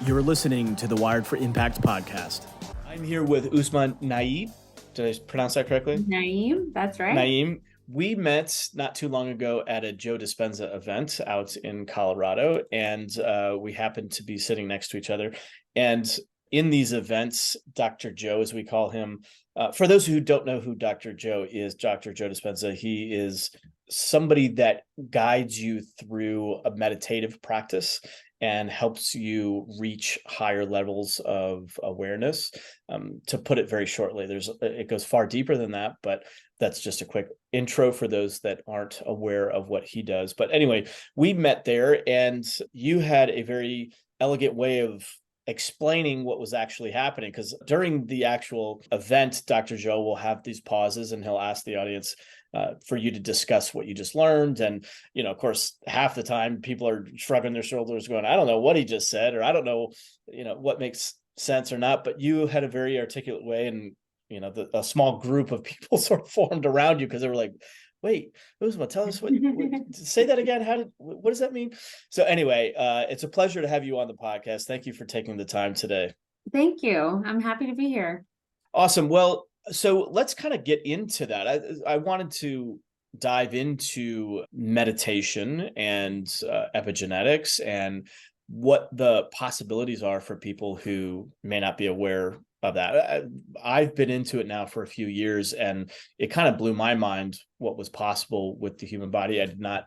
You're listening to the Wired for Impact podcast. I'm here with Uzma Naeem. Did I pronounce that correctly? Naeem, that's right. Naeem. We met not too long ago at a Joe Dispenza event out in Colorado, and we happened to be sitting next to each other. And in these events, Dr. Joe, as we call him, for those who don't know who Dr. Joe is, Dr. Joe Dispenza, he is somebody that guides you through a meditative practice and helps you reach higher levels of awareness. To put it very shortly, it goes far deeper than that, but that's just a quick intro for those that aren't aware of what he does. But anyway, we met there, and you had a very elegant way of explaining what was actually happening, because during the actual event, Dr. Joe will have these pauses and he'll ask the audience for you to discuss what you just learned. And, of course, half the time people are shrugging their shoulders going, I don't know what he just said, or I don't know, what makes sense or not. But you had a very articulate way, and, a small group of people sort of formed around you because they were like, wait, Uzma, tell us what say that again. What does that mean? So anyway, it's a pleasure to have you on the podcast. Thank you for taking the time today. Thank you. I'm happy to be here. Awesome. Well, so let's kind of get into that. I wanted to dive into meditation and epigenetics and what the possibilities are for people who may not be aware of that. I've been into it now for a few years, and it kind of blew my mind what was possible with the human body. I did not,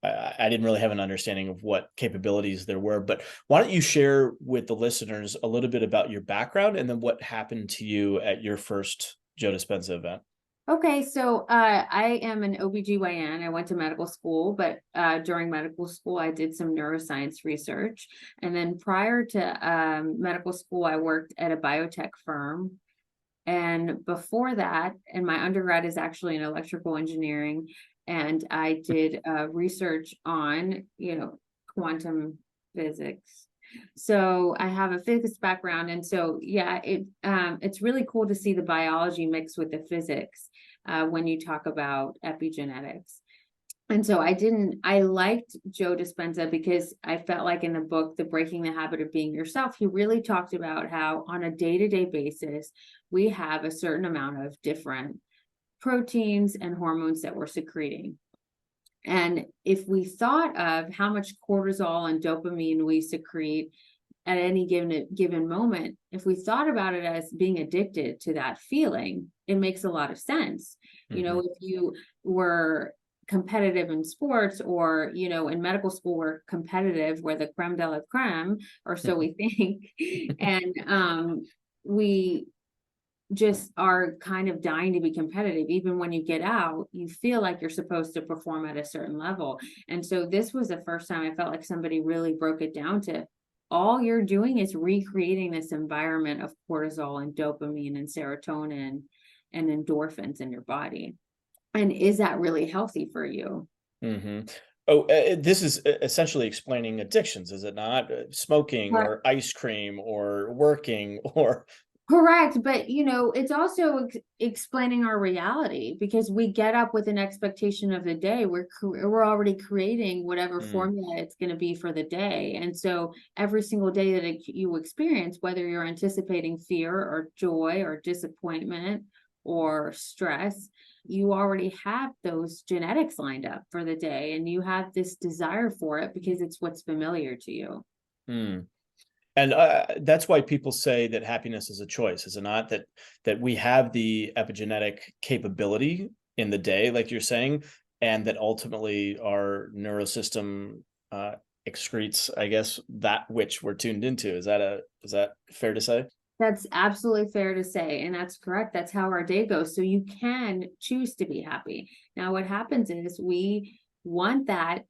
I didn't really have an understanding of what capabilities there were. But why don't you share with the listeners a little bit about your background and then what happened to you at your first Joe Dispenza event? Okay, so I am an OBGYN. I went to medical school, but during medical school, I did some neuroscience research. And then prior to medical school, I worked at a biotech firm. And before that, and my undergrad is actually in electrical engineering, and I did research on, quantum physics. So I have a physics background, and so it's really cool to see the biology mixed with the physics when you talk about epigenetics. And so I liked Joe Dispenza because I felt like in the book, The Breaking the Habit of Being Yourself, he really talked about how on a day-to-day basis, we have a certain amount of different proteins and hormones that we're secreting. And if we thought of how much cortisol and dopamine we secrete at any given moment, if we thought about it as being addicted to that feeling, it makes a lot of sense. Mm-hmm. If you were competitive in sports, or, in medical school, we're competitive, we're the creme de la creme, or so we think. And we just are kind of dying to be competitive. Even when you get out, you feel like you're supposed to perform at a certain level. And so this was the first time I felt like somebody really broke it down to all you're doing is recreating this environment of cortisol and dopamine and serotonin and endorphins in your body. And is that really healthy for you? Mm-hmm. Oh, this is essentially explaining addictions, is it not? Smoking or ice cream or working or... Correct. But, it's also explaining our reality, because we get up with an expectation of the day. We're already creating whatever formula it's going to be for the day. And so every single day that you experience, whether you're anticipating fear or joy or disappointment or stress, you already have those genetics lined up for the day, and you have this desire for it because it's what's familiar to you. And that's why people say that happiness is a choice, is it not? That we have the epigenetic capability in the day, like you're saying, and that ultimately our neurosystem excretes, I guess, that which we're tuned into. Is that fair to say? That's absolutely fair to say. And that's correct. That's how our day goes. So you can choose to be happy. Now, what happens is we want that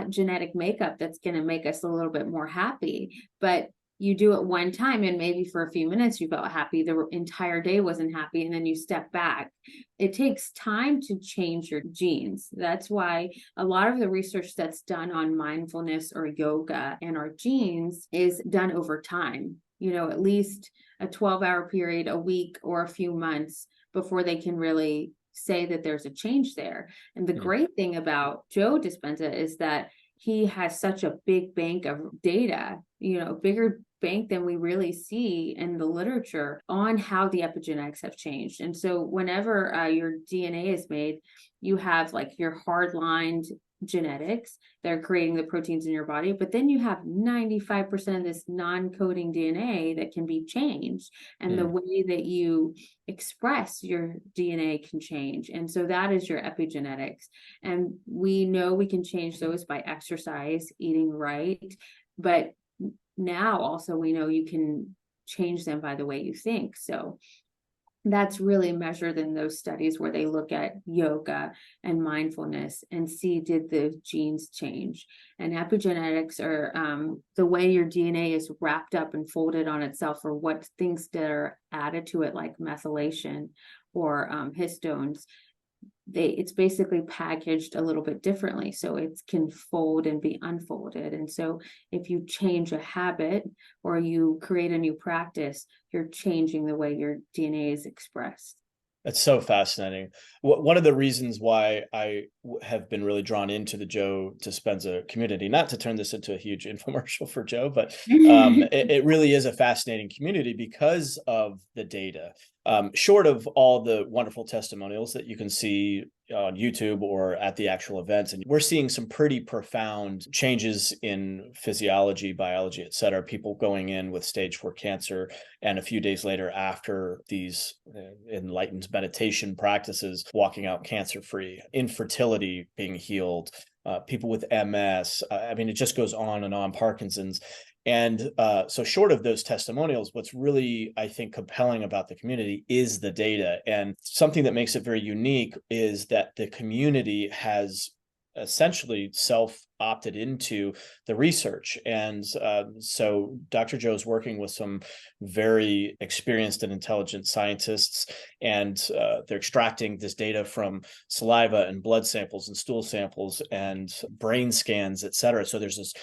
genetic makeup that's going to make us a little bit more happy, but you do it one time, and maybe for a few minutes you felt happy, the entire day wasn't happy, and then you step back. It takes time to change your genes. That's why a lot of the research that's done on mindfulness or yoga and our genes is done over time, at least a 12-hour period, a week, or a few months before they can really say that there's a change there. And the great thing about Joe Dispenza is that he has such a big bank of data, bigger bank than we really see in the literature on how the epigenetics have changed. And so whenever your DNA is made, you have like your hard-lined genetics that are creating the proteins in your body, but then you have 95% of this non-coding DNA that can be changed, and the way that you express your DNA can change. And so that is your epigenetics, and we know we can change those by exercise, eating right, but now also we know you can change them by the way you think. So that's really measured in those studies where they look at yoga and mindfulness and see, did the genes change? And epigenetics are the way your DNA is wrapped up and folded on itself, or what things that are added to it, like methylation or histones. It's basically packaged a little bit differently, so it can fold and be unfolded. And so if you change a habit or you create a new practice, you're changing the way your DNA is expressed. That's so fascinating. One of the reasons why I have been really drawn into the Joe Dispenza community, not to turn this into a huge infomercial for Joe, but it really is a fascinating community because of the data. Short of all the wonderful testimonials that you can see on YouTube or at the actual events, and we're seeing some pretty profound changes in physiology, biology, et cetera. People going in with stage 4 cancer, and a few days later, after these enlightened meditation practices, walking out cancer-free, infertility being healed, people with MS. I mean, it just goes on and on, Parkinson's. And so short of those testimonials, what's really, I think, compelling about the community is the data. And something that makes it very unique is that the community has essentially self-opted into the research. And so Dr. Joe's working with some very experienced and intelligent scientists, and they're extracting this data from saliva and blood samples and stool samples and brain scans, et cetera. So there's this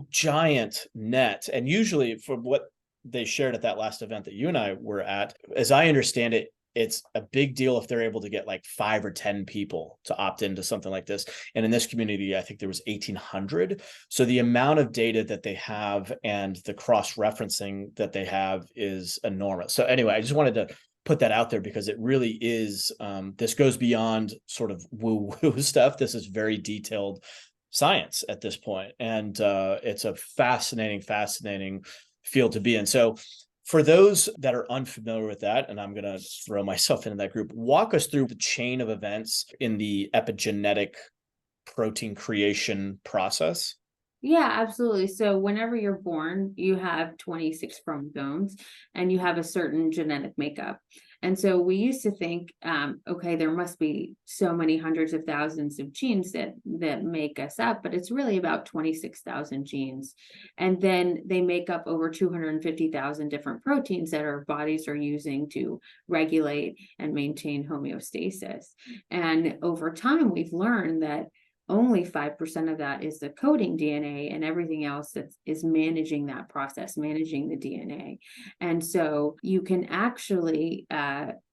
giant net. And usually, from what they shared at that last event that you and I were at, as I understand it, it's a big deal if they're able to get like 5 or 10 people to opt into something like this. And in this community, I think there was 1,800. So the amount of data that they have and the cross-referencing that they have is enormous. So anyway, I just wanted to put that out there because it really is, this goes beyond sort of woo-woo stuff. This is very detailed science at this point. And it's a fascinating field to be in. So for those that are unfamiliar with that, and I'm going to throw myself into that group, walk us through the chain of events in the epigenetic protein creation process. Yeah, absolutely. So whenever you're born, you have 26 chromosomes and you have a certain genetic makeup. And so we used to think, okay, there must be so many hundreds of thousands of genes that make us up, but it's really about 26,000 genes. And then they make up over 250,000 different proteins that our bodies are using to regulate and maintain homeostasis. And over time, we've learned that only 5% of that is the coding DNA, and everything else that is managing that process, managing the DNA. And so you can actually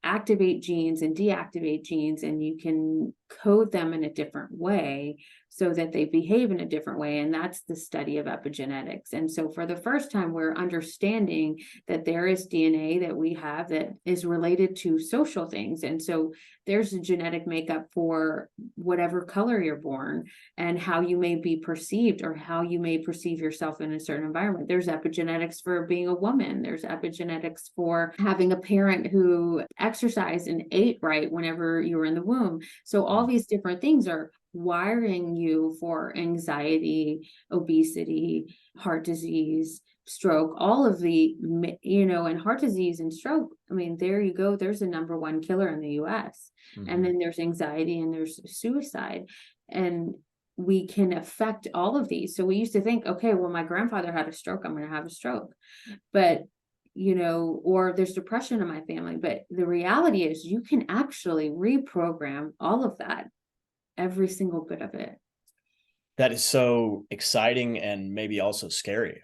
activate genes and deactivate genes, and you can code them in a different way so that they behave in a different way. And that's the study of epigenetics. And so for the first time, we're understanding that there is DNA that we have that is related to social things. And so there's a genetic makeup for whatever color you're born and how you may be perceived or how you may perceive yourself in a certain environment. There's epigenetics for being a woman. There's epigenetics for having a parent who exercised and ate right whenever you were in the womb. So all these different things are wiring you for anxiety, obesity, heart disease, stroke, all of the, and heart disease and stroke. I mean, there you go. There's the number 1 killer in the US. And then there's anxiety and there's suicide. And we can affect all of these. So we used to think, okay, well, my grandfather had a stroke, I'm going to have a stroke. But or there's depression in my family. But the reality is you can actually reprogram all of that, every single bit of it. That is so exciting and maybe also scary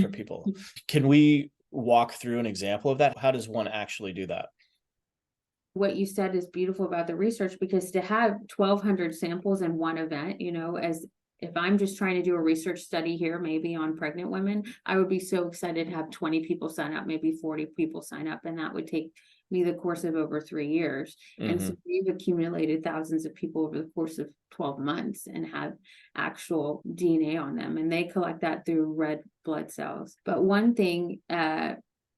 for people. Can we walk through an example of that? How does one actually do that? What you said is beautiful about the research, because to have 1,200 samples in one event, as if I'm just trying to do a research study here, maybe on pregnant women, I would be so excited to have 20 people sign up, maybe 40 people sign up, and that would take me the course of over 3 years. And so we've accumulated thousands of people over the course of 12 months and have actual DNA on them, and they collect that through red blood cells. But one thing,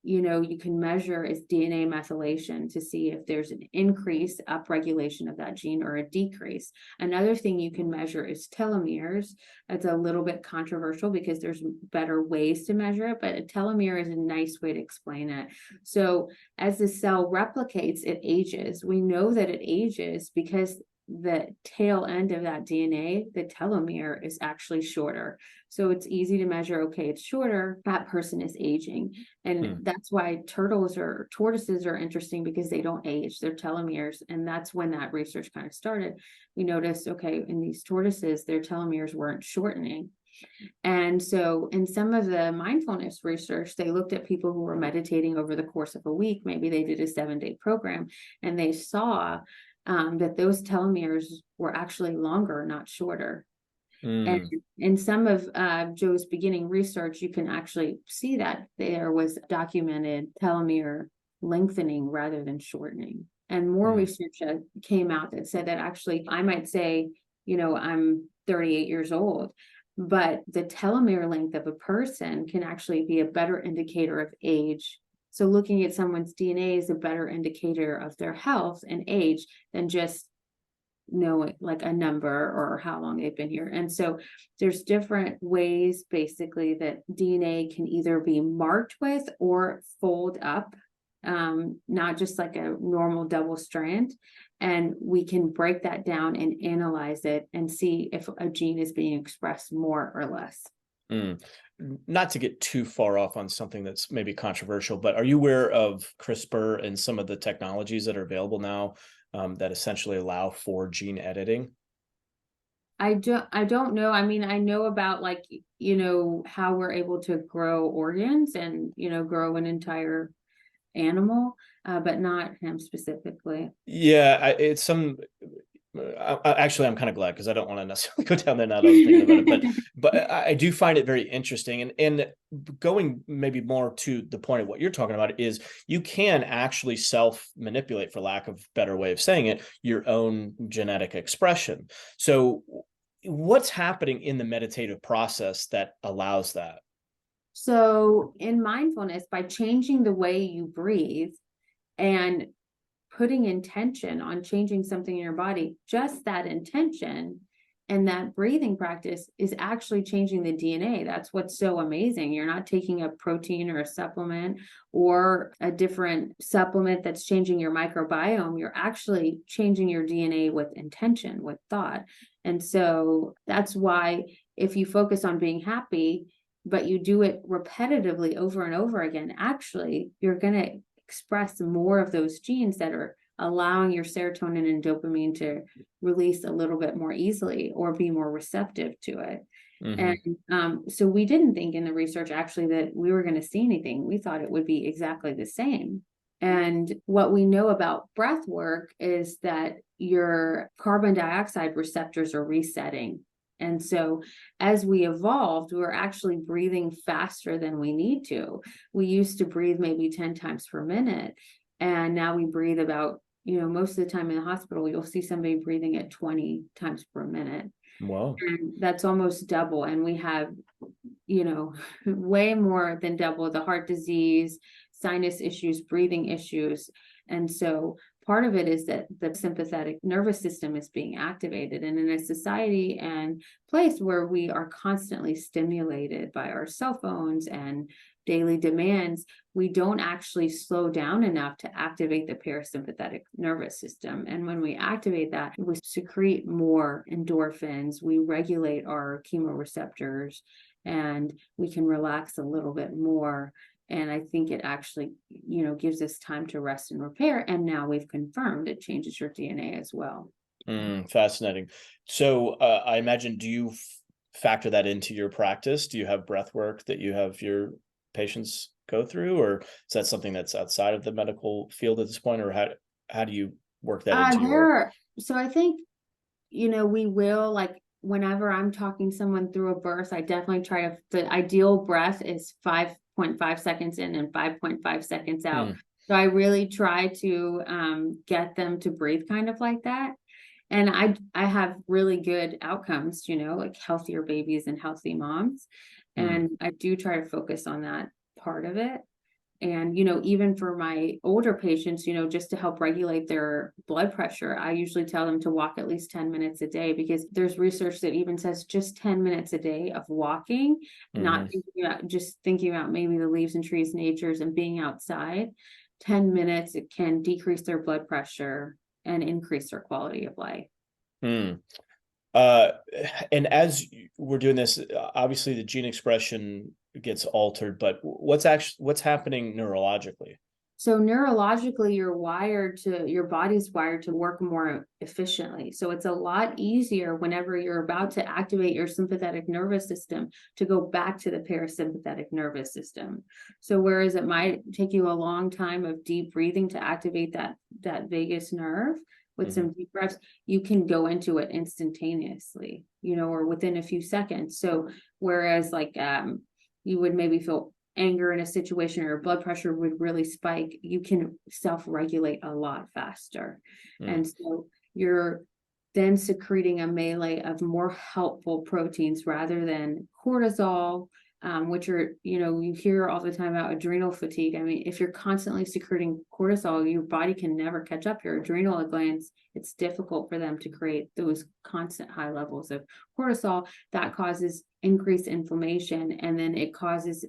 you can measure is DNA methylation to see if there's an increase, upregulation of that gene, or a decrease. Another thing you can measure is telomeres. It's a little bit controversial because there's better ways to measure it, but a telomere is a nice way to explain it. So as the cell replicates, it ages. We know that it ages because the tail end of that DNA, the telomere, is actually shorter. So it's easy to measure, okay, it's shorter, that person is aging. And that's why tortoises are interesting, because they don't age, they're telomeres. And that's when that research kind of started. We noticed, okay, in these tortoises, their telomeres weren't shortening. And so in some of the mindfulness research, they looked at people who were meditating over the course of a week. Maybe they did a 7-day program, and they saw that those telomeres were actually longer, not shorter. And in some of Joe's beginning research, you can actually see that there was documented telomere lengthening rather than shortening. And more research came out that said that actually, I might say, I'm 38 years old, but the telomere length of a person can actually be a better indicator of age. So looking at someone's DNA is a better indicator of their health and age than just knowing like a number or how long they've been here. And so there's different ways basically that DNA can either be marked with or fold up, not just like a normal double strand. And we can break that down and analyze it and see if a gene is being expressed more or less. Not to get too far off on something that's maybe controversial, but are you aware of CRISPR and some of the technologies that are available now that essentially allow for gene editing? I don't know. I mean, I know about how we're able to grow organs and, grow an entire animal, but not him specifically. Yeah, it's some. Actually, I'm kind of glad, because I don't want to necessarily go down there now that I was thinking about it, but I do find it very interesting. And going maybe more to the point of what you're talking about is you can actually self-manipulate, for lack of better way of saying it, your own genetic expression. So what's happening in the meditative process that allows that? So in mindfulness, by changing the way you breathe and putting intention on changing something in your body, just that intention and that breathing practice is actually changing the DNA. That's what's so amazing. You're not taking a protein or a supplement or a different supplement that's changing your microbiome. You're actually changing your DNA with intention, with thought. And so that's why if you focus on being happy, but you do it repetitively over and over again, actually, you're going to express more of those genes that are allowing your serotonin and dopamine to release a little bit more easily or be more receptive to it. And so we didn't think in the research actually that we were going to see anything. We thought it would be exactly the same. And what we know about breath work is that your carbon dioxide receptors are resetting. And so as we evolved, we were actually breathing faster than we need to. We used to breathe maybe 10 times per minute. And now we breathe about, most of the time in the hospital, you'll see somebody breathing at 20 times per minute. Wow. And that's almost double. And we have, way more than double the heart disease, sinus issues, breathing issues. And so part of it is that the sympathetic nervous system is being activated. And in a society and place where we are constantly stimulated by our cell phones and daily demands, we don't actually slow down enough to activate the parasympathetic nervous system. And when we activate that, we secrete more endorphins, we regulate our chemoreceptors, and we can relax a little bit more. And I think it actually, gives us time to rest and repair. And now we've confirmed it changes your DNA as well. Fascinating. So I imagine, do you factor that into your practice? Do you have breath work that you have your patients go through, or is that something that's outside of the medical field at this point, or how do you work that into your work? So I think, we will whenever I'm talking someone through a birth, I definitely try to, the ideal breath is 5.5 seconds in and 5.5 seconds out. Mm, So I really try to get them to breathe kind of like that. And I have really good outcomes, like healthier babies and healthy moms. mm, And I do try to focus on that part of it. And, even for my older patients, just to help regulate their blood pressure, I usually tell them to walk at least 10 minutes a day, because there's research that even says just 10 minutes a day of walking, hmm not thinking about maybe the leaves and trees, natures, and being outside. 10 minutes, it can decrease their blood pressure and increase their quality of life. mm. Uh, and as we're doing this, obviously the gene expression gets altered, but what's happening neurologically? So neurologically, your body's wired to work more efficiently. So it's a lot easier whenever you're about to activate your sympathetic nervous system to go back to the parasympathetic nervous system. So whereas it might take you a long time of deep breathing to activate that vagus nerve with Hmm. some deep breaths, you can go into it instantaneously, or within a few seconds. So whereas like you would maybe feel anger in a situation, or your blood pressure would really spike, you can self-regulate a lot faster. Mm, And so you're then secreting a melee of more helpful proteins rather than cortisol, which are, you hear all the time about adrenal fatigue. I mean, if you're constantly secreting cortisol, your body can never catch up. Your adrenal glands, it's difficult for them to create those constant high levels of cortisol. That causes increased inflammation, and then it causes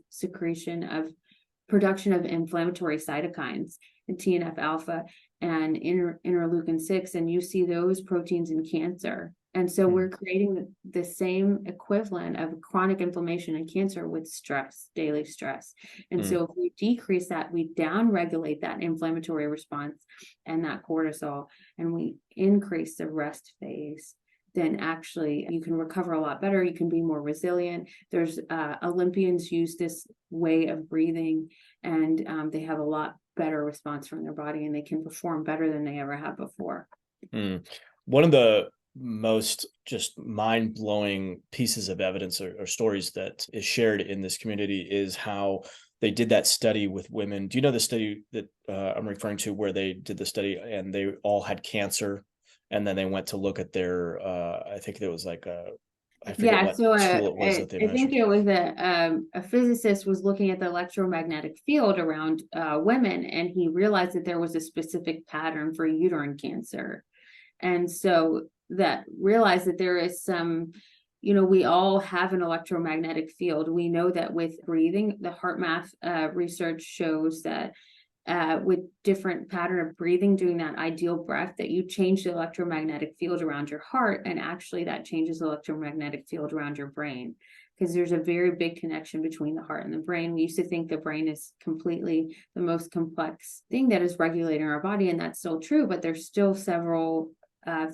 production of inflammatory cytokines and TNF alpha and interleukin 6, and you see those proteins in cancer. And so mm, we're creating the same equivalent of chronic inflammation and cancer with stress, daily stress. And mm, so if we decrease that, we down-regulate that inflammatory response and that cortisol, and we increase the rest phase, then actually you can recover a lot better. You can be more resilient. There's Olympians use this way of breathing, and they have a lot better response from their body, and they can perform better than they ever have before. mm. One of the most just mind-blowing pieces of evidence or stories that is shared in this community is how they did that study with women. Do you know the study that I'm referring to, where they did the study and they all had cancer, and then they went to look at their I think it was like I forget Yeah, what so tool it was that they I think measured. it was a physicist was looking at the electromagnetic field around women, and he realized that there was a specific pattern for uterine cancer. And so that realized that there is some, we all have an electromagnetic field. We know that with breathing, the heart math research shows that with different pattern of breathing, doing that ideal breath, that you change the electromagnetic field around your heart, and actually that changes the electromagnetic field around your brain, because there's a very big connection between the heart and the brain. We used to think the brain is completely the most complex thing that is regulating our body, and that's still true, but there's still several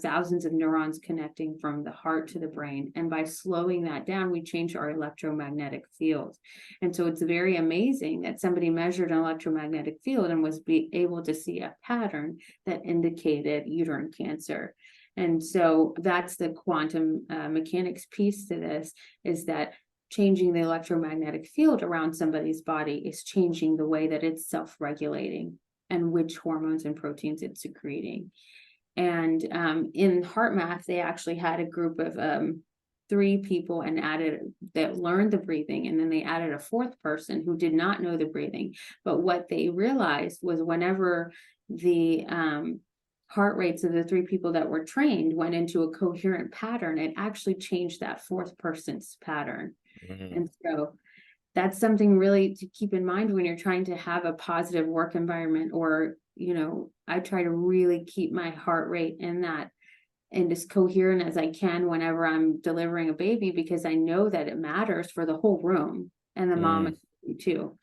thousands of neurons connecting from the heart to the brain. And by slowing that down, we change our electromagnetic field. And so it's very amazing that somebody measured an electromagnetic field and was able to see a pattern that indicated uterine cancer. And so that's the quantum mechanics piece to this, is that changing the electromagnetic field around somebody's body is changing the way that it's self-regulating and which hormones and proteins it's secreting. And in heart math, they actually had a group of 3 people and that learned the breathing, and then they added a 4th person who did not know the breathing. But what they realized was whenever the heart rates of the 3 people that were trained went into a coherent pattern, it actually changed that 4th person's pattern. Mhm. And so that's something really to keep in mind when you're trying to have a positive work environment, or, I try to really keep my heart rate in that and as coherent as I can whenever I'm delivering a baby, because I know that it matters for the whole room and the mom Mm. too.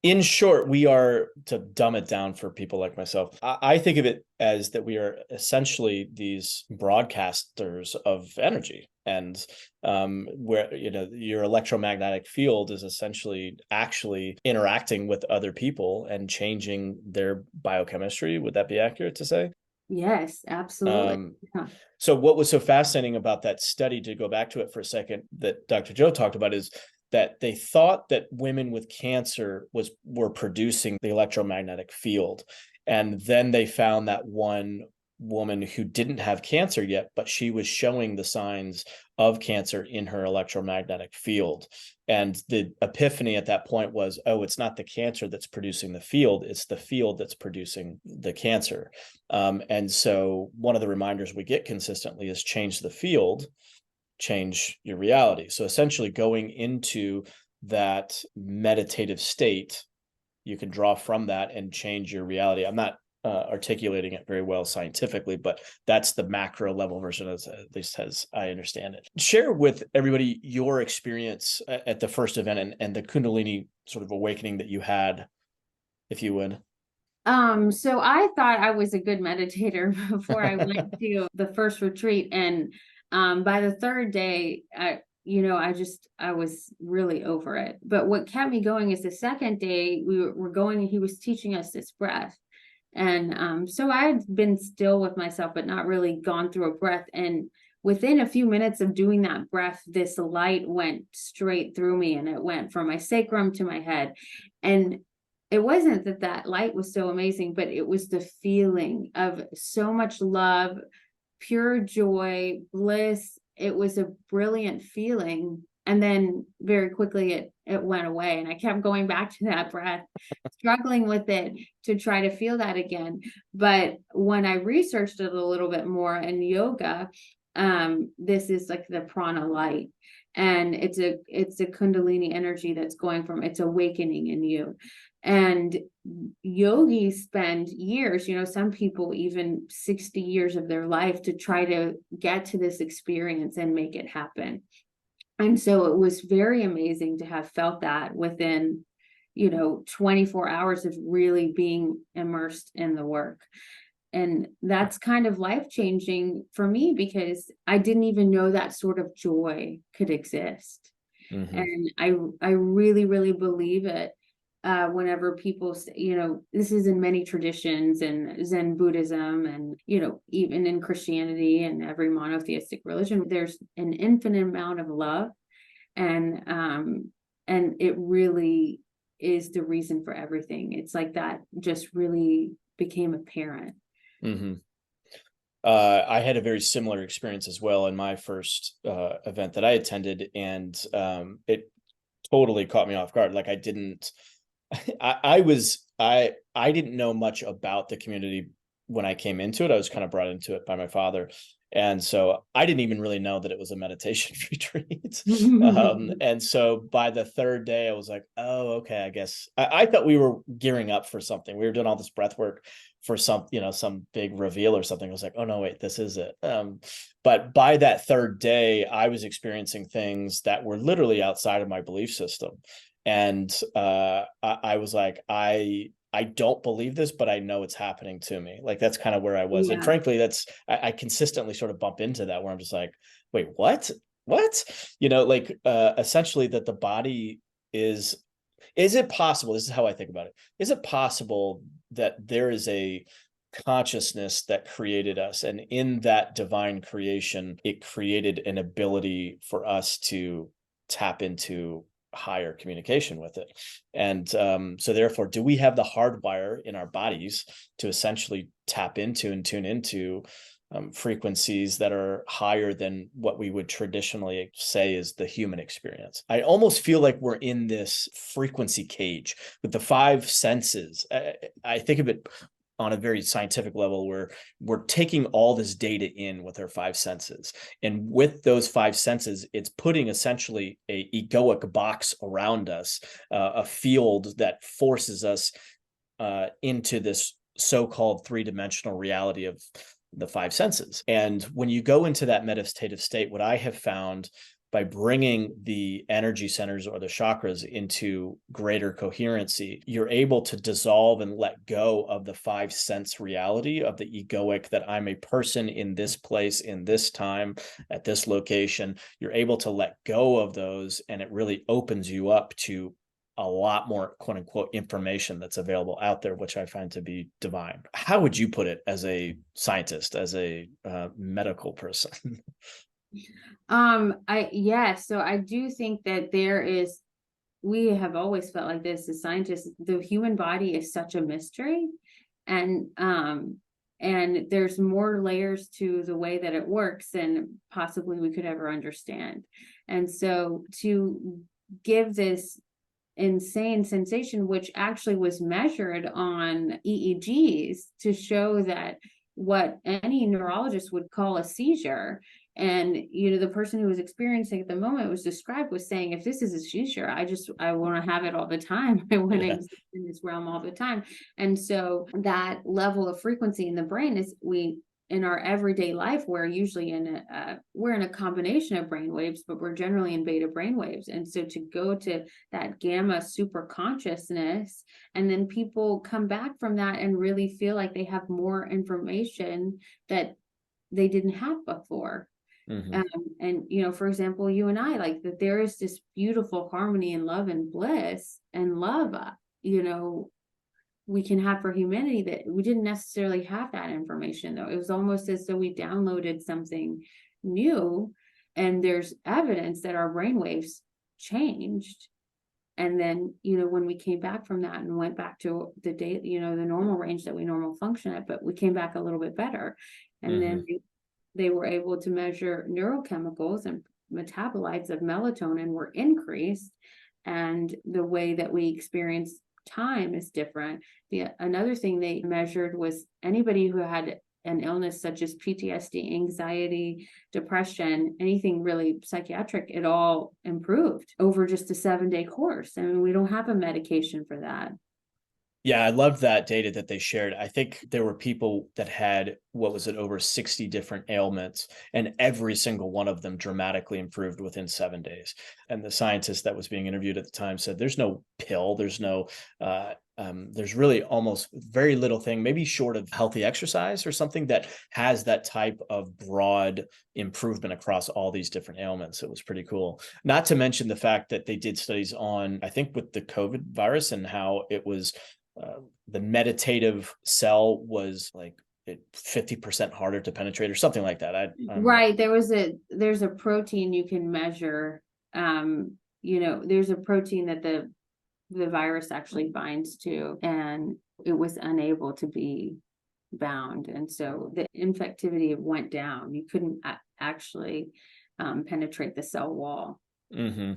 In short, we are, to dumb it down for people like myself, I think of it as that we are essentially these broadcasters of energy. And where, your electromagnetic field is essentially actually interacting with other people and changing their biochemistry. Would that be accurate to say? Yes, absolutely. Um, Yeah. so what was so fascinating about that study, to go back to it for a second, that Dr. Joe talked about, is that they thought that women with cancer were producing the electromagnetic field. And then they found that one woman who didn't have cancer yet, but she was showing the signs of cancer in her electromagnetic field. And the epiphany at that point was, oh, it's not the cancer that's producing the field, it's the field that's producing the cancer. And so one of the reminders we get consistently is change the field, change your reality. So essentially going into that meditative state, you can draw from that and change your reality. I'm not articulating it very well scientifically, but that's the macro level version, at least as I understand it. Share with everybody your experience at the first event, and the Kundalini sort of awakening that you had, if you would. So I thought I was a good meditator before I went to the first retreat. And by the third day, I was really over it. But what kept me going is the second day we were going and he was teaching us this breath. And so I had been still with myself, but not really gone through a breath. And within a few minutes of doing that breath, this light went straight through me, and it went from my sacrum to my head. And it wasn't that that light was so amazing, but it was the feeling of so much love, pure joy, bliss. It was a brilliant feeling. And then very quickly it went away. And I kept going back to that breath, struggling with it to try to feel that again. But when I researched it a little bit more in yoga, this is like the prana light. And it's a Kundalini energy that's going from, it's awakening in you. And yogis spend years, some people even 60 years of their life to try to get to this experience and make it happen. And so it was very amazing to have felt that within, 24 hours of really being immersed in the work. And that's kind of life-changing for me, because I didn't even know that sort of joy could exist. Mm-hmm. And I really, really believe it. Whenever people say, this is in many traditions and Zen Buddhism and, even in Christianity and every monotheistic religion, there's an infinite amount of love. And it really is the reason for everything. It's like that just really became apparent. Mm-hmm. I had a very similar experience as well in my first event that I attended, and it totally caught me off guard. Like I didn't didn't know much about the community when I came into it. I was kind of brought into it by my father. And so I didn't even really know that it was a meditation retreat. And so by the third day, I was like, oh, okay, I guess I thought we were gearing up for something. We were doing all this breath work for some big reveal or something. I was like, oh no, wait, this is it. But by that third day, I was experiencing things that were literally outside of my belief system. And I was like, I don't believe this, but I know it's happening to me. Like, that's kind of where I was. Yeah. And frankly, I consistently sort of bump into that, where I'm just like, wait, what? Essentially that the body is it possible? This is how I think about it. Is it possible that there is a consciousness that created us, and in that divine creation, it created an ability for us to tap into higher communication with it? And so therefore, do we have the hardwire in our bodies to essentially tap into and tune into frequencies that are higher than what we would traditionally say is the human experience? I almost feel like we're in this frequency cage with the five senses. I think of it on a very scientific level, where we're taking all this data in with our five senses. And with those five senses, it's putting essentially a egoic box around us, a field that forces us into this so-called three-dimensional reality of the five senses. And when you go into that meditative state, what I have found, by bringing the energy centers or the chakras into greater coherency, you're able to dissolve and let go of the five sense reality of the egoic, that I'm a person in this place, in this time, at this location. You're able to let go of those, and it really opens you up to a lot more quote unquote information that's available out there, which I find to be divine. How would you put it as a scientist, as a medical person? So I do think that we have always felt like this as scientists, the human body is such a mystery, and there's more layers to the way that it works than possibly we could ever understand. And so to give this insane sensation, which actually was measured on EEGs to show that what any neurologist would call a seizure. And, the person who was experiencing at the moment was described was saying, if this is a seizure, I want to have it all the time. I want to Yeah. exist in this realm all the time. And so that level of frequency in the brain is in our everyday life, we're usually we're in a combination of brain waves, but we're generally in beta brain waves. And so to go to that gamma super consciousness, and then people come back from that and really feel like they have more information that they didn't have before. Mm-hmm. And for example, you and I, like that there is this beautiful harmony and love and bliss and love, we can have for humanity that we didn't necessarily have that information, though. It was almost as though we downloaded something new, and there's evidence that our brainwaves changed. And then, when we came back from that and went back to the day, the normal range that we normal function at, but we came back a little bit better. And Mm-hmm. then they were able to measure neurochemicals and metabolites of melatonin were increased, and the way that we experience time is different. Another thing they measured was anybody who had an illness such as PTSD, anxiety, depression, anything really psychiatric, it all improved over just a 7-day course. I mean, we don't have a medication for that. Yeah, I love that data that they shared. I think there were people that had, what was it, over 60 different ailments, and every single one of them dramatically improved within 7 days. And the scientist that was being interviewed at the time said, there's no pill, there's really almost very little thing, maybe short of healthy exercise or something, that has that type of broad improvement across all these different ailments. It was pretty cool. Not to mention the fact that they did studies on, I think, with the COVID virus, and how it was the meditative cell was like 50% harder to penetrate or something like that. Right. There's a protein you can measure. There's a protein that the virus actually binds to, and it was unable to be bound. And so the infectivity went down. You couldn't actually penetrate the cell wall. Mm-hmm.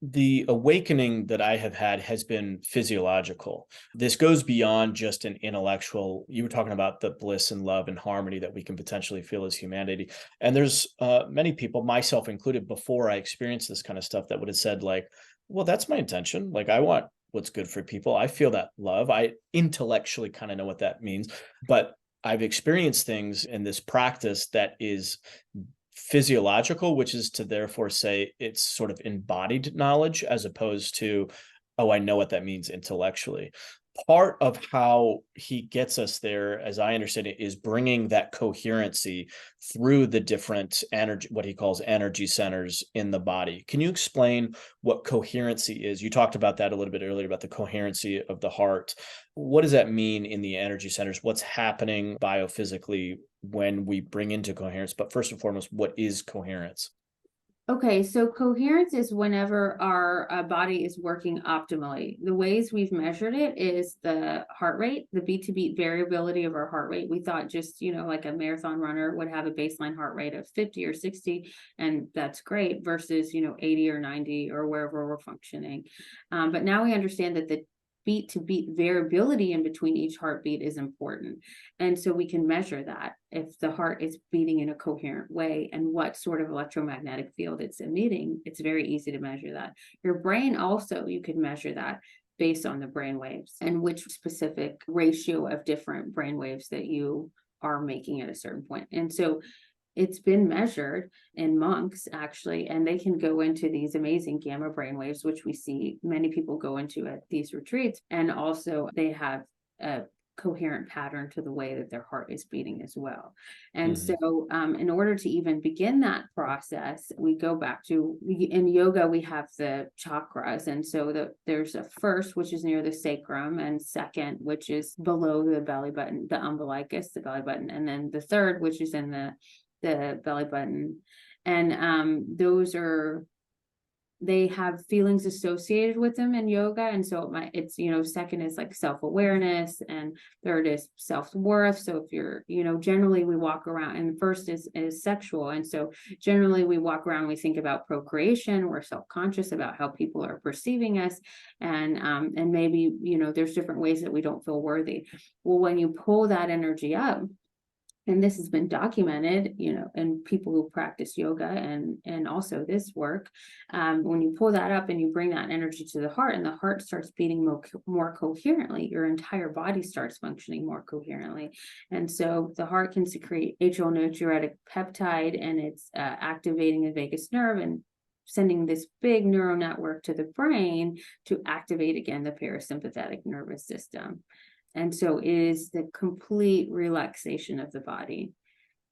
The awakening that I have had has been physiological. This goes beyond just an intellectual. You were talking about the bliss and love and harmony that we can potentially feel as humanity. And there's many people, myself included, before I experienced this kind of stuff, that would have said like, well, that's my intention. Like, I want what's good for people. I feel that love. I intellectually kind of know what that means, but I've experienced things in this practice that is physiological, which is to therefore say it's sort of embodied knowledge, as opposed to, oh, I know what that means intellectually. Part of how he gets us there, as I understand it, is bringing that coherency through the different energy, what he calls energy centers in the body. Can you explain what coherency is? You talked about that a little bit earlier, about the coherency of the heart. What does that mean in the energy centers? What's happening biophysically when we bring into coherence? But first and foremost, what is coherence? Okay, so coherence is whenever our body is working optimally. The ways we've measured it is the heart rate, the beat to beat variability of our heart rate. We thought just, like a marathon runner would have a baseline heart rate of 50 or 60, and that's great, versus, 80 or 90 or wherever we're functioning. But now we understand that the beat to beat variability in between each heartbeat is important. And so we can measure that if the heart is beating in a coherent way and what sort of electromagnetic field it's emitting. It's very easy to measure that. Your brain also, you can measure that based on the brain waves and which specific ratio of different brain waves that you are making at a certain point. And so it's been measured in monks, actually, and they can go into these amazing gamma brainwaves, which we see many people go into at these retreats. And also they have coherent pattern to the way that their heart is beating as well. And Mhm. so in order to even begin that process, we go back to, in yoga, we have the chakras. And so there's a first, which is near the sacrum, and second, which is below the belly button, the umbilicus, the belly button, and then the third, which is in the belly button. And they have feelings associated with them in yoga. And so it's, second is like self-awareness, and third is self-worth. So if you're, generally we walk around, and first is sexual. And so generally we walk around, we think about procreation, we're self-conscious about how people are perceiving us. And maybe, there's different ways that we don't feel worthy. Well, when you pull that energy up, and this has been documented, and people who practice yoga and also this work, when you pull that up and you bring that energy to the heart, and the heart starts beating more coherently, your entire body starts functioning more coherently. And so the heart can secrete atrial natriuretic peptide, and it's activating the vagus nerve and sending this big neural network to the brain to activate again the parasympathetic nervous system. And so it is the complete relaxation of the body.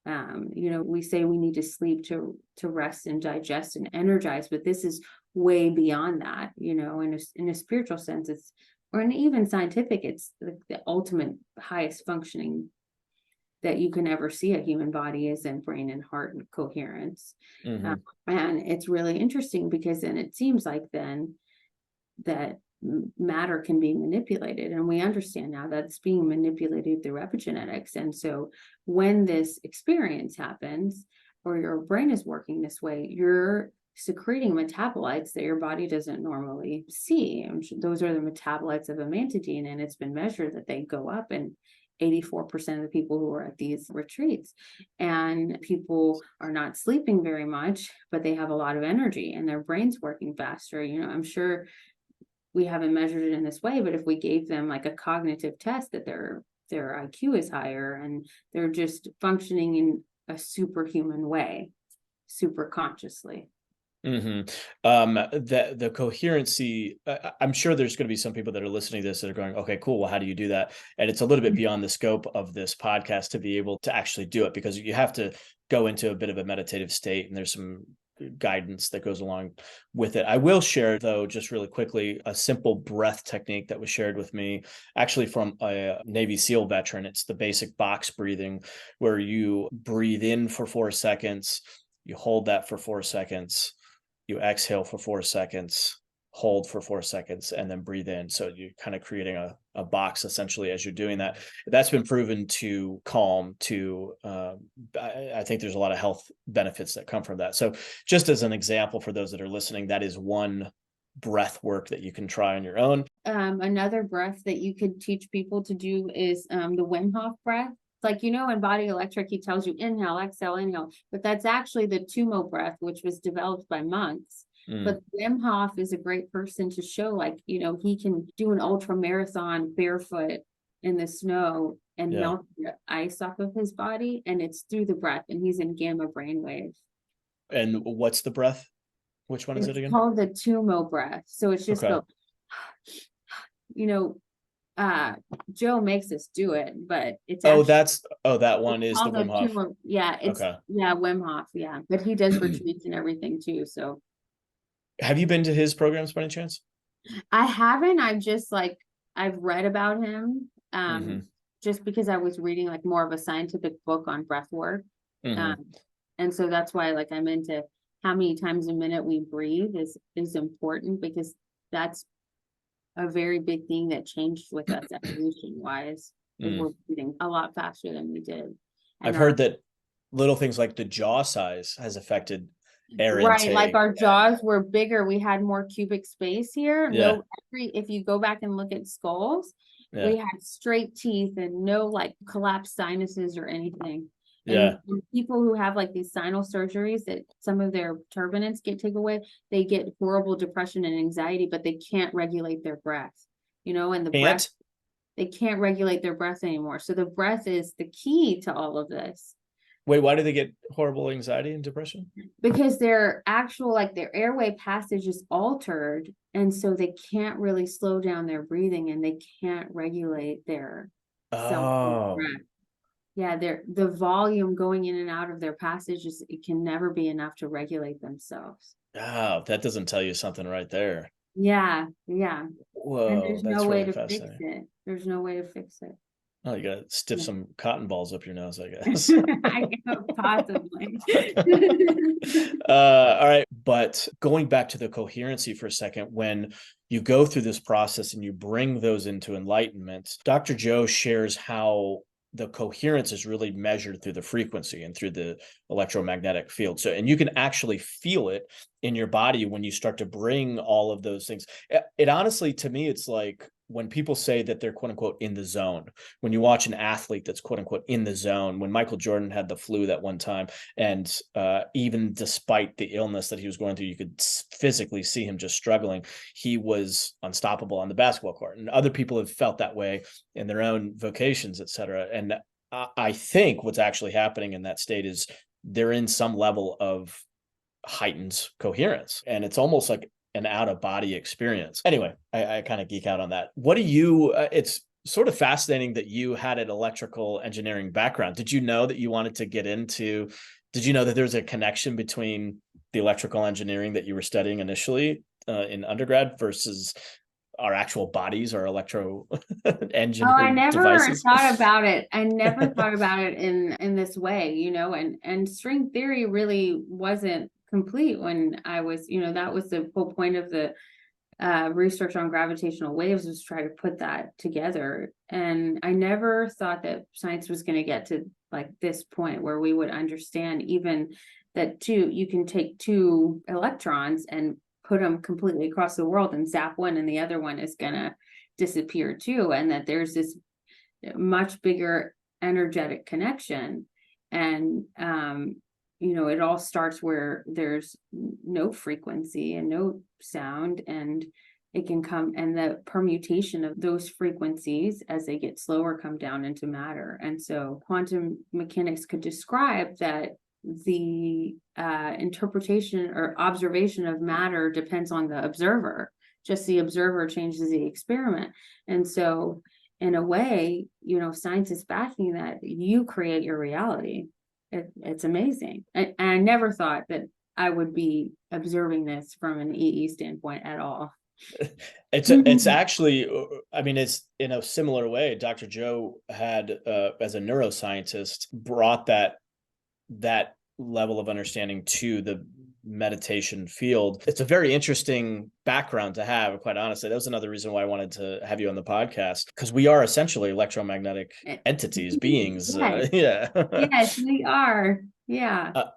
We say we need to sleep to rest and digest and energize, but this is way beyond that. In a spiritual sense, or in even scientific, it's the ultimate highest functioning that you can ever see a human body is in brain and heart and coherence. Mm-hmm. And it's really interesting, because then it seems like then that matter can be manipulated, and we understand now that it's being manipulated through epigenetics. And so when this experience happens, or your brain is working this way, you're secreting metabolites that your body doesn't normally see, and those are the metabolites of amantadine, and it's been measured that they go up in 84% of the people who are at these retreats. And people are not sleeping very much, but they have a lot of energy and their brain's working faster. I'm sure we haven't measured it in this way, but if we gave them like a cognitive test, that their IQ is higher, and they're just functioning in a superhuman way, super consciously. Mm-hmm. The coherency, I'm sure there's going to be some people that are listening to this that are going, okay, cool. Well, how do you do that? And it's a little bit beyond the scope of this podcast to be able to actually do it, because you have to go into a bit of a meditative state, and there's some guidance that goes along with it. I will share, though, just really quickly, a simple breath technique that was shared with me actually from a Navy SEAL veteran. It's the basic box breathing, where you breathe in for 4 seconds, you hold that for 4 seconds, you exhale for 4 seconds, hold for 4 seconds, and then breathe in. So you're kind of creating a box essentially as you're doing that. That's been proven to calm, I think there's a lot of health benefits that come from that. So just as an example for those that are listening, that is one breath work that you can try on your own. Another breath that you could teach people to do is the Wim Hof breath. Like, in Body Electric, he tells you inhale, exhale, inhale, but that's actually the Tumo breath, which was developed by monks. But Wim Hof is a great person to show, like, he can do an ultra marathon barefoot in the snow and melt the ice off of his body, and it's through the breath, and he's in gamma brainwave. And what's the breath? Which one is it again? It's called the Tumo breath. So it's just go, Joe makes us do it, but it's that one is the Wim Hof. Yeah, it's Wim Hof, but he does retreats and everything too. So have you been to his programs by any chance? I haven't. I've read about him just because I was reading like more of a scientific book on breath work. And so that's why I'm into how many times a minute we breathe is important, because that's a very big thing that changed with us evolution wise. We're breathing a lot faster than we did. I've heard that little things like the jaw size has affected air intake. Like our jaws were bigger. We had more cubic space here. If you go back and look at skulls, we had straight teeth and no collapsed sinuses or anything. And people who have these sinus surgeries, that some of their turbinates get taken away, they get horrible depression and anxiety, but they can't regulate their breath, and breath, they can't regulate their breath anymore. So the breath is the key to all of this. Wait, why do they get horrible anxiety and depression? Because their actual, their airway passage is altered. And so they can't really slow down their breathing, and they can't regulate their Oh, Yeah, the volume going in and out of their passages, it can never be enough to regulate themselves. oh, that doesn't tell you something right there. Yeah, yeah. And Whoa, there's no that's way really to fix fascinating. it. There's no way to fix it. Oh, you gotta stiff Yeah. some cotton balls up your nose, I guess. I know, possibly. All right. But going back to the coherency for a second, when you go through this process and you bring those into enlightenment, Dr. Joe shares how the coherence is really measured through the frequency and through the electromagnetic field. So, and you can actually feel it in your body when you start to bring all of those things. It honestly, to me, it's like when people say that they're quote unquote in the zone, when you watch an athlete that's quote unquote in the zone, when Michael Jordan had the flu that one time, and even despite the illness that he was going through, you could physically see him just struggling. He was unstoppable on the basketball court, and other people have felt that way in their own vocations, etc. And I think what's actually happening in that state is they're in some level of heightened coherence, and it's almost like an out of body experience. Anyway, I kind of geek out on that. What do you? It's sort of fascinating that you had an electrical engineering background. Did you know that you wanted to get into? Did you know that there's a connection between the electrical engineering that you were studying initially in undergrad versus our actual bodies, our electro Oh, I engineered never devices? thought about it. I never thought about it in this way, and string theory really wasn't complete when I was, that was the whole point of the research on gravitational waves, was try to put that together. And I never thought that science was going to get to like this point where we would understand even that you can take two electrons and put them completely across the world and zap one and the other one is going to disappear too, and that there's this much bigger energetic connection. And it all starts where there's no frequency and no sound, and it can come, and the permutation of those frequencies as they get slower come down into matter. And so quantum mechanics could describe that the interpretation or observation of matter depends on the observer. Just the observer changes the experiment. And so in a way, science is backing that you create your reality. It's amazing. And I never thought that I would be observing this from an EE standpoint at all. It's actually, I mean, it's in a similar way. Dr. Joe had, as a neuroscientist, brought that level of understanding to the meditation field. It's a very interesting background to have, quite honestly. That was another reason why I wanted to have you on the podcast, because we are essentially electromagnetic entities, beings. Yes. Yeah. Yes, we are. Yeah.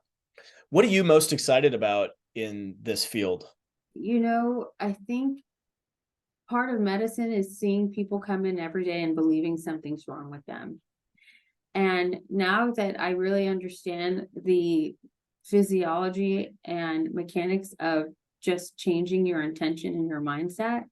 What are you most excited about in this field? I think part of medicine is seeing people come in every day and believing something's wrong with them. And now that I really understand the physiology and mechanics of just changing your intention and your mindset,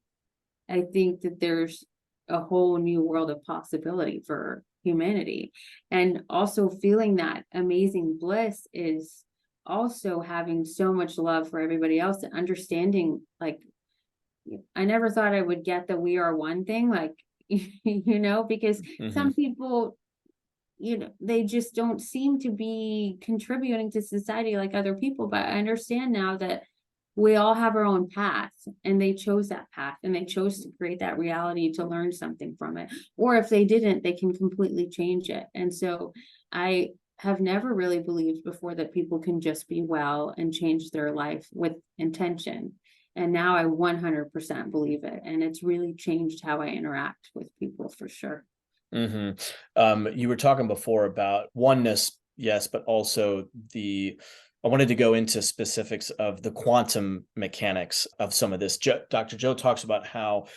I think that there's a whole new world of possibility for humanity. And also feeling that amazing bliss is also having so much love for everybody else and understanding, like, I never thought I would get the we are one thing, like, because some people, they just don't seem to be contributing to society like other people. But I understand now that we all have our own path, and they chose that path, and they chose to create that reality to learn something from it. Or if they didn't, they can completely change it. And so I have never really believed before that people can just be well and change their life with intention. And now I 100% believe it. And it's really changed how I interact with people, for sure. You were talking before about oneness, yes, but also I wanted to go into specifics of the quantum mechanics of some of this. Dr. Joe talks about how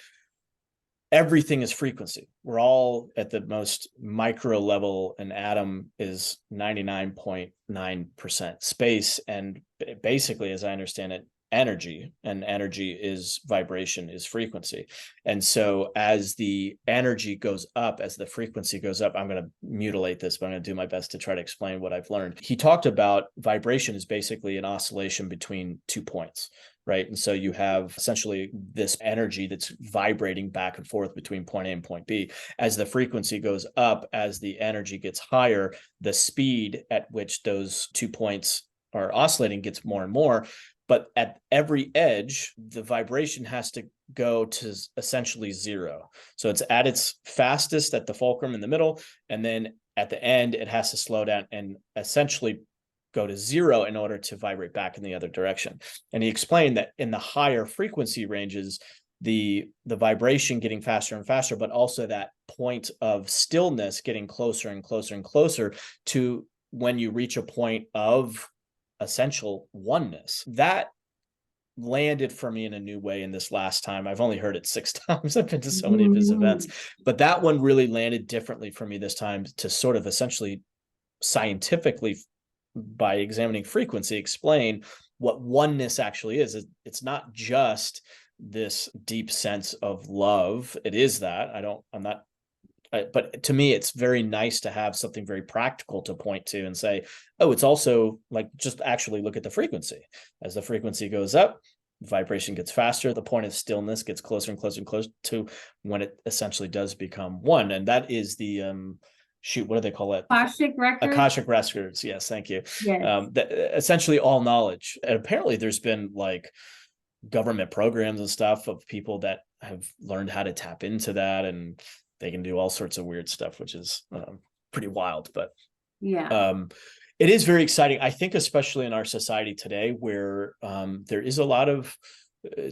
everything is frequency. We're all at the most micro level. An atom is 99.9% space. And basically, as I understand it, energy, and energy is vibration, is frequency. And so as the energy goes up, as the frequency goes up, I'm going to mutilate this, but I'm going to do my best to try to explain what I've learned. He talked about vibration is basically an oscillation between 2 points. right? And so you have essentially this energy that's vibrating back and forth between point A and point B. As the frequency goes up, as the energy gets higher, the speed at which those 2 points are oscillating gets more and more. But at every edge, the vibration has to go to essentially zero. So it's at its fastest at the fulcrum in the middle, and then at the end, it has to slow down and essentially go to zero in order to vibrate back in the other direction. And he explained that in the higher frequency ranges, the vibration getting faster and faster, but also that point of stillness getting closer and closer and closer to when you reach a point of essential oneness. That landed for me in a new way in this last time. I've only heard it 6 times. I've been to so many of his events, but that one really landed differently for me this time, to sort of essentially scientifically, by examining frequency, explain what oneness actually is. It's not just this deep sense of love. It is that. But to me, it's very nice to have something very practical to point to and say, oh, it's also like, just actually look at the frequency. As the frequency goes up, vibration gets faster, the point of stillness gets closer and closer and closer to when it essentially does become one. And that is the what do they call it? Akashic records. Akashic records. Yes, thank you. Yes. Essentially all knowledge. And apparently there's been like government programs and stuff of people that have learned how to tap into that, and they can do all sorts of weird stuff, which is pretty wild. But yeah, it is very exciting. I think, especially in our society today, where there is a lot of,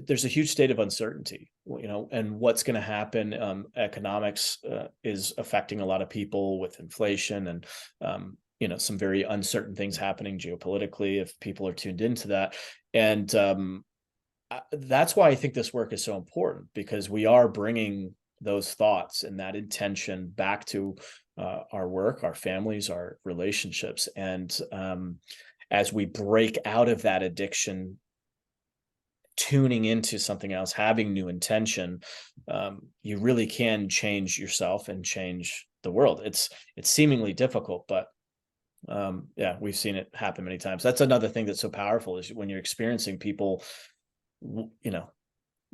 there's a huge state of uncertainty, and what's going to happen. Economics is affecting a lot of people with inflation and, some very uncertain things happening geopolitically, if people are tuned into that. And that's why I think this work is so important, because we are bringing those thoughts and that intention back to our work, our families, our relationships. And as we break out of that addiction, tuning into something else, having new intention, you really can change yourself and change the world. It's seemingly difficult, but yeah, we've seen it happen many times. That's another thing that's so powerful, is when you're experiencing people,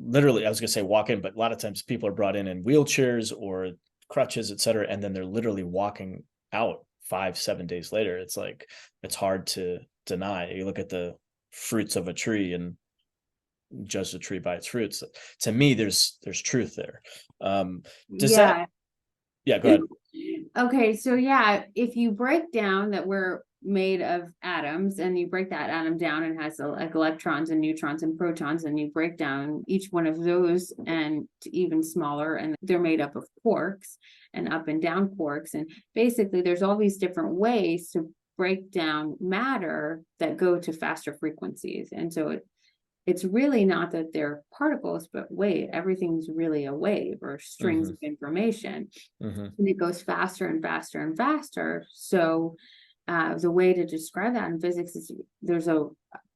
literally, I was going to say walk in, but a lot of times people are brought in wheelchairs or crutches, et cetera. And then they're literally walking out 5-7 days later. It's like, it's hard to deny. You look at the fruits of a tree and judge the tree by its fruits. To me, there's truth there. Yeah, go ahead. Okay. So yeah, if you break down that we're made of atoms, and you break that atom down, and has like electrons and neutrons and protons, and you break down each one of those and to even smaller, and they're made up of quarks and up and down quarks. And basically there's all these different ways to break down matter that go to faster frequencies. And so it's really not that they're particles, but wave. Everything's really a wave or strings of information. And it goes faster and faster and faster. So the way to describe that in physics is, there's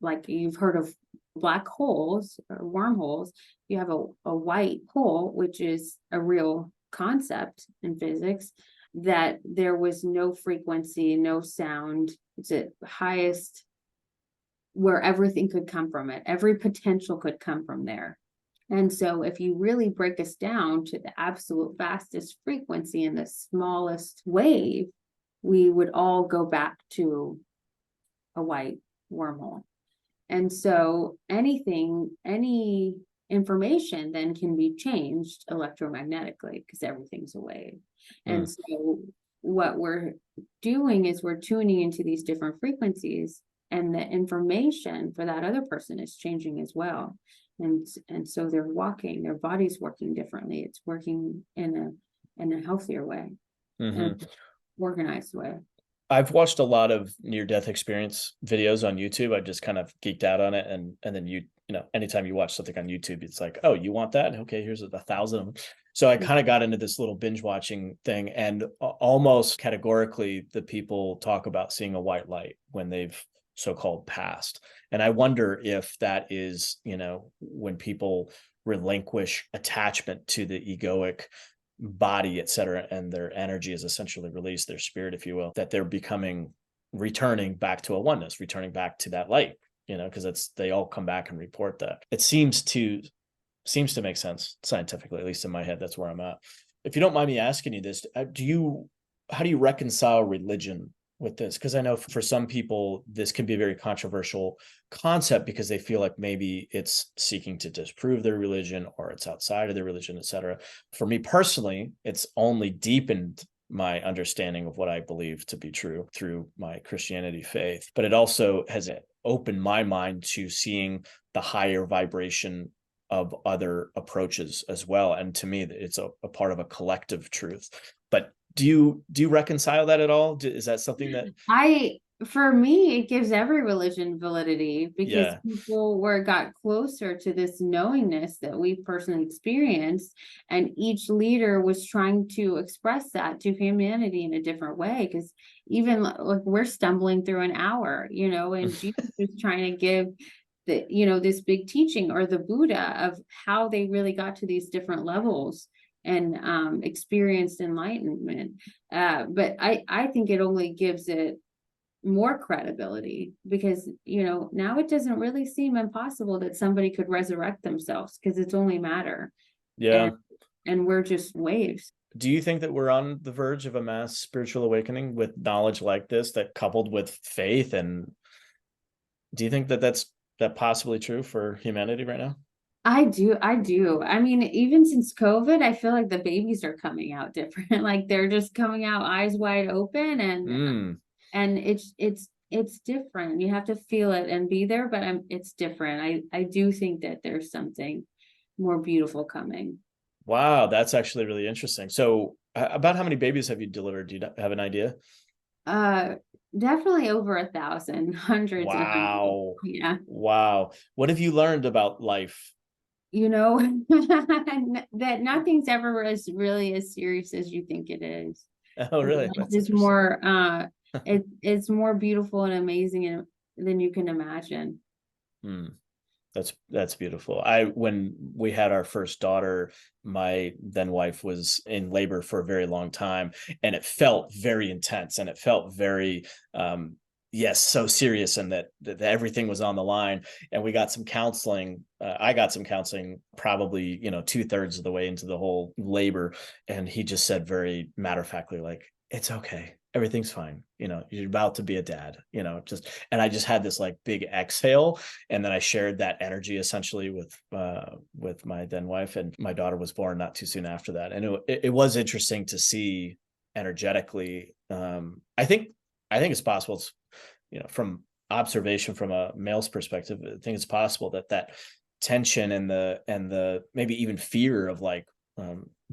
like you've heard of black holes or wormholes. You have a white hole, which is a real concept in physics, that there was no frequency, no sound. It's at highest, where everything could come from it. Every potential could come from there. And so if you really break us down to the absolute fastest frequency and the smallest wave, we would all go back to a white wormhole. And so any information then can be changed electromagnetically, because everything's a wave. And so what we're doing is we're tuning into these different frequencies, and the information for that other person is changing as well. And so their body's working differently. It's working in a healthier way. And organized way. I've watched a lot of near-death experience videos on YouTube. I just kind of geeked out on it. And then anytime you watch something on YouTube, it's like, oh, you want that? Okay, here's 1,000 of them. So I kind of got into this little binge watching thing, and almost categorically, the people talk about seeing a white light when they've so-called passed. And I wonder if that is, when people relinquish attachment to the egoic body, et cetera, and their energy is essentially released, their spirit, if you will, that they're returning back to a oneness, returning back to that light, because they all come back and report that. It seems to make sense scientifically, at least in my head. That's where I'm at. If you don't mind me asking you this, how do you reconcile religion with this? Because I know for some people, this can be a very controversial concept because they feel like maybe it's seeking to disprove their religion or it's outside of their religion, et cetera. For me personally, it's only deepened my understanding of what I believe to be true through my Christianity faith, but it also has opened my mind to seeing the higher vibration of other approaches as well. And to me, it's a part of a collective truth. But do you reconcile that at all? Is that something that for me, it gives every religion validity because yeah. people got closer to this knowingness that we personally experienced, and each leader was trying to express that to humanity in a different way. Because even like we're stumbling through an hour, and Jesus was trying to give this big teaching, or the Buddha, of how they really got to these different levels and experienced enlightenment. But I think it only gives it more credibility because now it doesn't really seem impossible that somebody could resurrect themselves, because it's only matter. Yeah. And we're just waves. Do you think that we're on the verge of a mass spiritual awakening with knowledge like this, that coupled with faith? And do you think that that's possibly true for humanity right now? I do. I mean, even since COVID, I feel like the babies are coming out different. Like they're just coming out eyes wide open, and it's different. You have to feel it and be there, but it's different. I do think that there's something more beautiful coming. Wow, that's actually really interesting. So about how many babies have you delivered? Do you have an idea? Definitely over 1,000, hundreds and hundreds. Wow. Yeah. Wow. What have you learned about life? That nothing's ever really as serious as you think it is. Oh, really? Life That's is interesting. more it's more beautiful and amazing than you can imagine. Hmm. That's beautiful. When we had our first daughter, my then wife was in labor for a very long time, and it felt very intense, and it felt very yes, so serious, and that everything was on the line. And we got some counseling. I got some counseling probably 2/3 of the way into the whole labor, and he just said very matter of factly, like, it's okay, everything's fine, you're about to be a dad, just. And I just had this like big exhale, and then I shared that energy essentially with my then wife, and my daughter was born not too soon after that. And it was interesting to see energetically. I think it's possible. It's, from observation from a male's perspective, I think it's possible that tension and the maybe even fear of like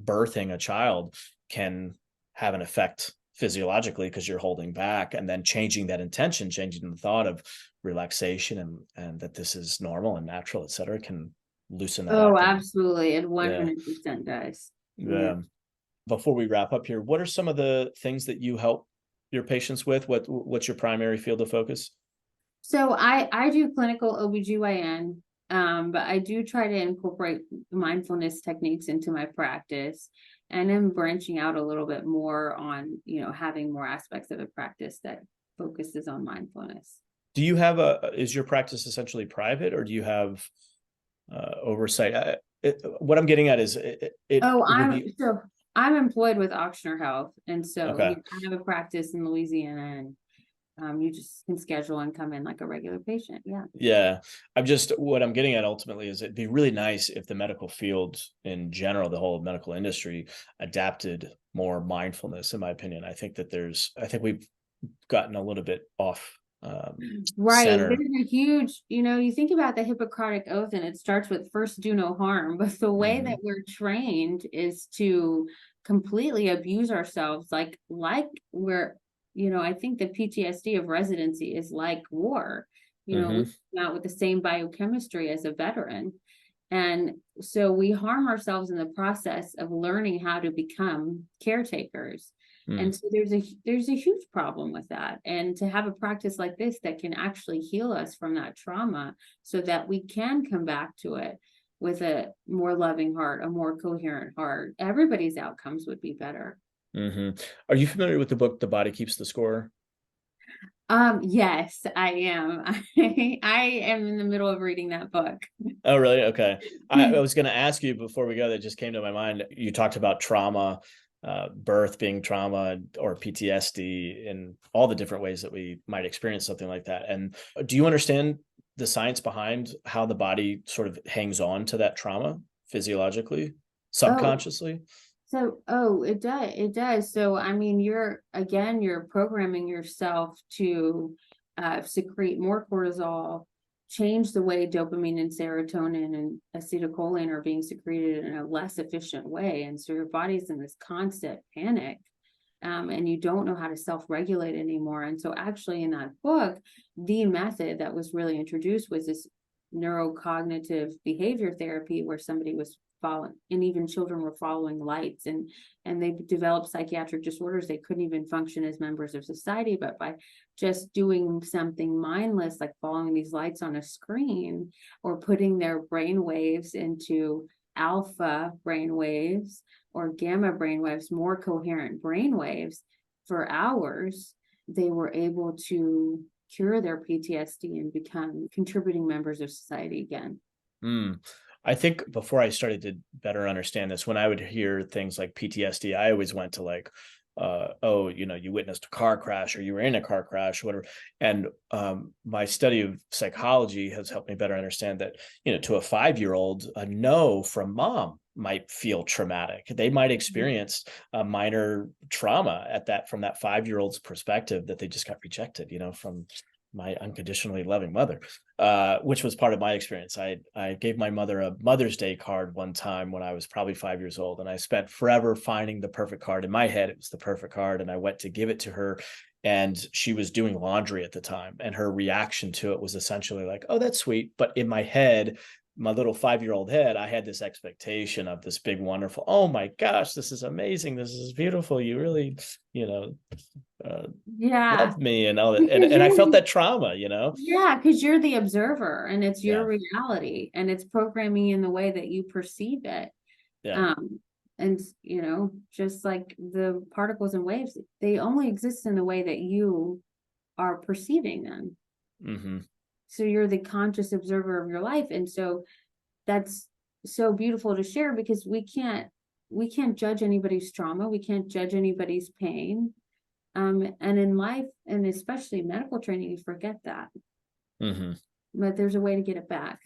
birthing a child can have an effect physiologically, because you're holding back, and then changing that intention, changing the thought of relaxation and that this is normal and natural, et cetera, can loosen that Oh, up. And absolutely. It yeah, 100% does. Yeah. yeah. Before we wrap up here, what are some of the things that you help your patients with? What's your primary field of focus? So I do clinical OBGYN, but I do try to incorporate mindfulness techniques into my practice, and I'm branching out a little bit more on, having more aspects of a practice that focuses on mindfulness. Do you have is your practice essentially private, or do you have oversight? What I'm getting at is it Oh, would be I'm employed with Ochsner Health, and so okay. I have a practice in Louisiana, and you just can schedule and come in like a regular patient. Yeah. Yeah. What I'm getting at ultimately is it'd be really nice if the medical field in general, the whole medical industry, adapted more mindfulness, in my opinion. I think we've gotten a little bit off Right. center. There's a huge, you think about the Hippocratic Oath, and it starts with first do no harm, but the way that Hmm. we're trained is to completely abuse ourselves, like we're, I think the PTSD of residency is like war. We Hmm. come out with the same biochemistry as a veteran. And so we harm ourselves in the process of learning how to become caretakers. Mm. And so there's a huge problem with that. And to have a practice like this that can actually heal us from that trauma so that we can come back to it with a more loving heart, a more coherent heart, everybody's outcomes would be better. Hmm. Are you familiar with the book The Body Keeps the Score? Yes, I am. I am in the middle of reading that book. Oh, really? Okay. I was going to ask you before we go, that just came to my mind. You talked about trauma, birth being trauma, or PTSD, and all the different ways that we might experience something like that. And do you understand the science behind how the body sort of hangs on to that trauma physiologically, Oh, subconsciously? it does. It does. So, I mean, you're programming yourself to secrete more cortisol, change the way dopamine and serotonin and acetylcholine are being secreted in a less efficient way. And so your body's in this constant panic. And you don't know how to self-regulate anymore. And so actually in that book, the method that was really introduced was this neurocognitive behavior therapy where somebody was following, and even children were following lights, and they developed psychiatric disorders. They couldn't even function as members of society, but by just doing something mindless like following these lights on a screen or putting their brain waves into alpha brain waves or gamma brain waves, more coherent brain waves for hours, they were able to cure their PTSD and become contributing members of society again. Mm. I think before I started to better understand this, when I would hear things like PTSD, I always went to like, oh, you witnessed a car crash or you were in a car crash, whatever. And my study of psychology has helped me better understand that, to a 5-year-old, a no from mom might feel traumatic. They might experience a minor trauma from that 5-year-old's perspective, that they just got rejected, from my unconditionally loving mother, which was part of my experience. I gave my mother a Mother's Day card one time when I was probably 5 years old, and I spent forever finding the perfect card. In my head, it was the perfect card, and I went to give it to her, and she was doing laundry at the time, and her reaction to it was essentially like, "Oh, that's sweet," but in my head, my little 5-year-old head, I had this expectation of this big, wonderful, "Oh my gosh, this is amazing. This is beautiful. You really, you know, Yeah. love me," and all that. Because And I you're felt the, that trauma. yeah, because you're the observer and it's your Yeah. reality and it's programming in the way that you perceive it. Yeah. Um, and just like the particles and waves, they only exist in the way that you are perceiving them. Mm-hmm. So you're the conscious observer of your life. And so that's so beautiful to share because we can't judge anybody's trauma. We can't judge anybody's pain. And in life, and especially medical training, you forget that. Mm-hmm. But there's a way to get it back.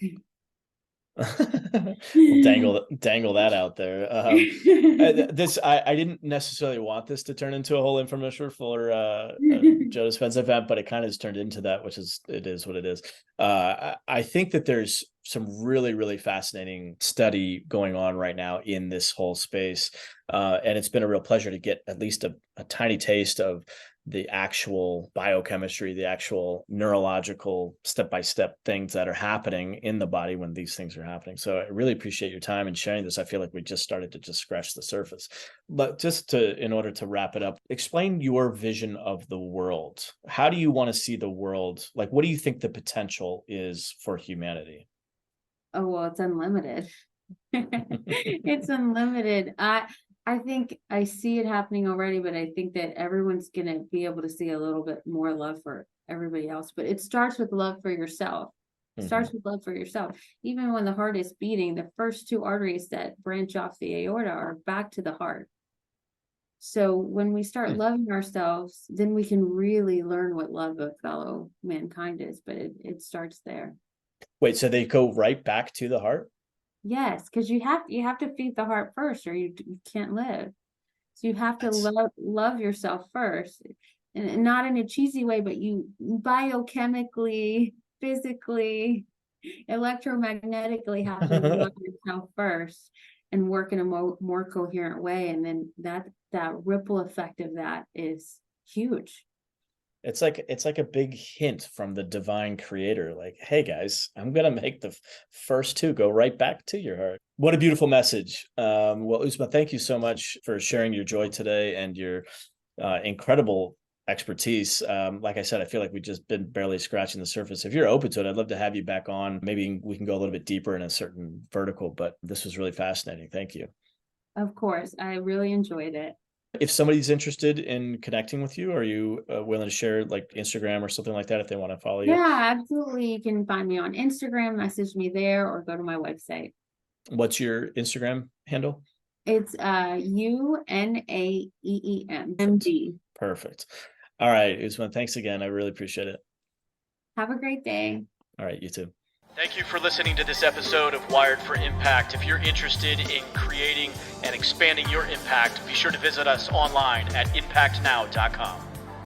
We'll dangle that out there. I didn't necessarily want this to turn into a whole infomercial for Joe Dispenza event, but it kind of has turned into that, which is what it is. I think that there's some really, really fascinating study going on right now in this whole space, and it's been a real pleasure to get at least a tiny taste of the actual biochemistry, the actual neurological step-by-step things that are happening in the body when these things are happening. So I really appreciate your time and sharing this. I feel like we just started to just scratch the surface. But in order to wrap it up, explain your vision of the world. How do you want to see the world? Like, what do you think the potential is for humanity? Oh, well, it's unlimited. It's unlimited. I think I see it happening already, but I think that everyone's gonna be able to see a little bit more love for everybody else. But it starts with love for yourself. It Mm-hmm. starts with love for yourself. Even when the heart is beating, the first two arteries that branch off the aorta are back to the heart. So when we start loving ourselves, then we can really learn what love of fellow mankind is. But it starts there. Wait, so they go right back to the heart? Yes, because you have to feed the heart first, or you can't live. So you have to That's love yourself first, and not in a cheesy way, but you biochemically, physically, electromagnetically have to love yourself first and work in a more coherent way, and then that ripple effect of that is huge. it's like a big hint from the divine creator, like, hey guys, I'm gonna make the first two go right back to your heart. What a beautiful message. Well, Uzma, thank you so much for sharing your joy today and your incredible expertise. Like I said, I feel like we've just been barely scratching the surface. If you're open to it, I'd love to have you back on. Maybe we can go a little bit deeper in a certain vertical, but this was really fascinating. Thank you. Of course, I really enjoyed it. If somebody's interested in connecting with you, are you willing to share like Instagram or something like that if they want to follow you? Yeah, absolutely. You can find me on Instagram, message me there, or go to my website. What's your Instagram handle? It's UNAEEM. Perfect. All right, Uzma, thanks again. I really appreciate it. Have a great day. All right, you too. Thank you for listening to this episode of Wired for Impact. If you're interested in creating and expanding your impact, be sure to visit us online at impactnow.com.